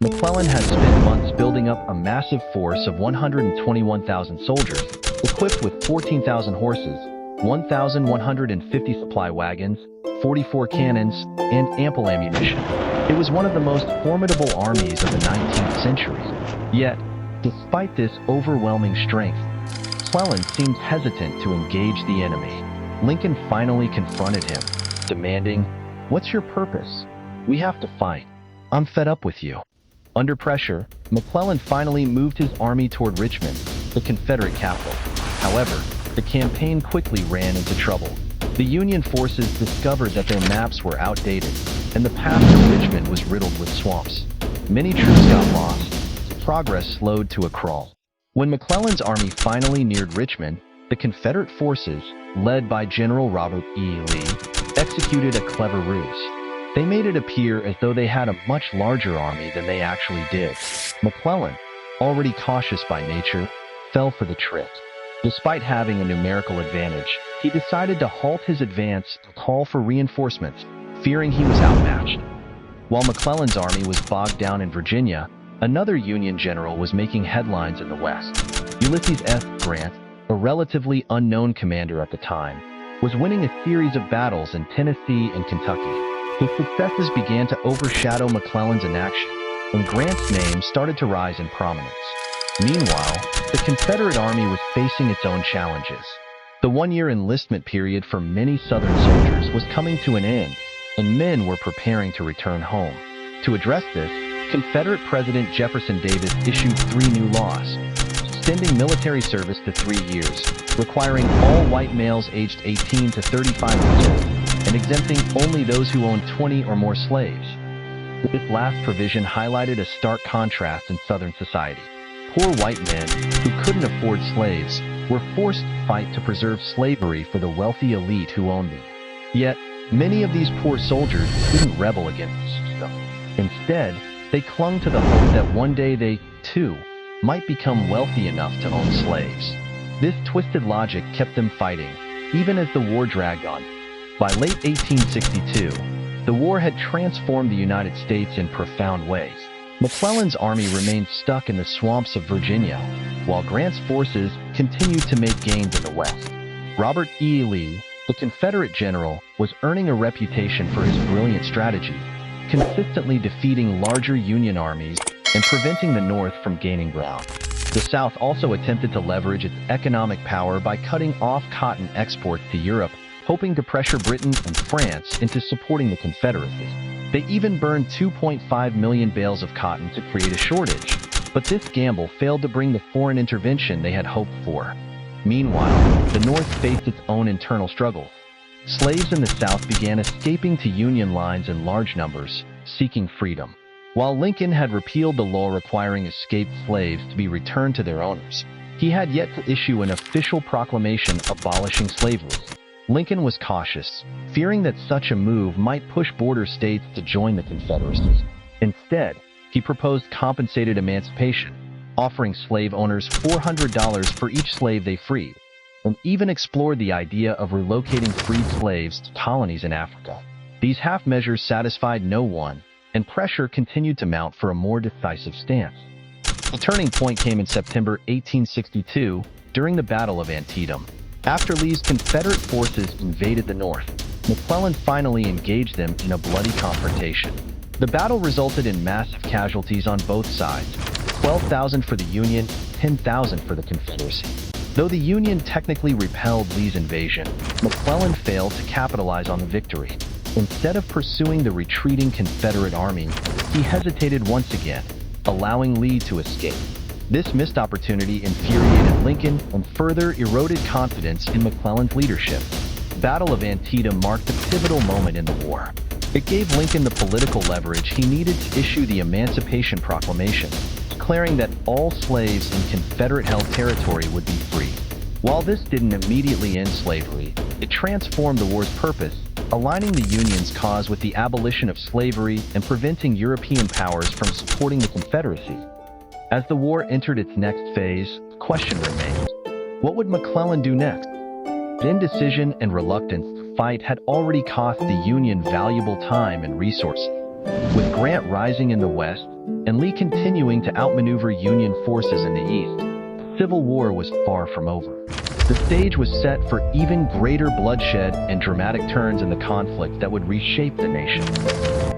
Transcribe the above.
McClellan had spent months building up a massive force of 121,000 soldiers, equipped with 14,000 horses, 1,150 supply wagons, 44 cannons, and ample ammunition. It was one of the most formidable armies of the 19th century. Yet, despite this overwhelming strength, McClellan seemed hesitant to engage the enemy. Lincoln finally confronted him, demanding, "What's your purpose? We have to fight. I'm fed up with you." Under pressure, McClellan finally moved his army toward Richmond, the Confederate capital. However, the campaign quickly ran into trouble. The Union forces discovered that their maps were outdated, and the path to Richmond was riddled with swamps. Many troops got lost. Progress slowed to a crawl. When McClellan's army finally neared Richmond, the Confederate forces, led by General Robert E. Lee, executed a clever ruse. They made it appear as though they had a much larger army than they actually did. McClellan, already cautious by nature, fell for the trick. Despite having a numerical advantage, he decided to halt his advance and call for reinforcements, fearing he was outmatched. While McClellan's army was bogged down in Virginia, another Union general was making headlines in the West. Ulysses S. Grant, a relatively unknown commander at the time, was winning a series of battles in Tennessee and Kentucky. His successes began to overshadow McClellan's inaction, and Grant's name started to rise in prominence. Meanwhile, the Confederate Army was facing its own challenges. The one-year enlistment period for many Southern soldiers was coming to an end, and men were preparing to return home. To address this, Confederate President Jefferson Davis issued 3 new laws, extending military service to 3 years, requiring all white males aged 18 to 35 years old, and exempting only those who owned 20 or more slaves. This last provision highlighted a stark contrast in Southern society. Poor white men, who couldn't afford slaves, were forced to fight to preserve slavery for the wealthy elite who owned them. Yet, many of these poor soldiers didn't rebel against the system. Instead, they clung to the hope that one day they, too, might become wealthy enough to own slaves. This twisted logic kept them fighting, even as the war dragged on. By late 1862, the war had transformed the United States in profound ways. McClellan's army remained stuck in the swamps of Virginia, while Grant's forces continued to make gains in the West. Robert E. Lee, the Confederate general, was earning a reputation for his brilliant strategy, consistently defeating larger Union armies and preventing the North from gaining ground. The South also attempted to leverage its economic power by cutting off cotton exports to Europe, hoping to pressure Britain and France into supporting the Confederacy. They even burned 2.5 million bales of cotton to create a shortage, but this gamble failed to bring the foreign intervention they had hoped for. Meanwhile, the North faced its own internal struggles. Slaves in the South began escaping to Union lines in large numbers, seeking freedom. While Lincoln had repealed the law requiring escaped slaves to be returned to their owners, he had yet to issue an official proclamation abolishing slavery. Lincoln was cautious, fearing that such a move might push border states to join the Confederacy. Instead, he proposed compensated emancipation, offering slave owners $400 for each slave they freed, and even explored the idea of relocating freed slaves to colonies in Africa. These half measures satisfied no one, and pressure continued to mount for a more decisive stance. The turning point came in September 1862 during the Battle of Antietam. After Lee's Confederate forces invaded the North, McClellan finally engaged them in a bloody confrontation. The battle resulted in massive casualties on both sides, 12,000 for the Union, 10,000 for the Confederacy. Though the Union technically repelled Lee's invasion, McClellan failed to capitalize on the victory. Instead of pursuing the retreating Confederate army, he hesitated once again, allowing Lee to escape. This missed opportunity infuriated Lincoln and further eroded confidence in McClellan's leadership. The Battle of Antietam marked a pivotal moment in the war. It gave Lincoln the political leverage he needed to issue the Emancipation Proclamation, declaring that all slaves in Confederate-held territory would be free. While this didn't immediately end slavery, it transformed the war's purpose, aligning the Union's cause with the abolition of slavery and preventing European powers from supporting the Confederacy. As the war entered its next phase, the question remained: what would McClellan do next? Indecision and reluctance to fight had already cost the Union valuable time and resources. With Grant rising in the west and Lee continuing to outmaneuver Union forces in the east, Civil War was far from over. The stage was set for even greater bloodshed and dramatic turns in the conflict that would reshape the nation.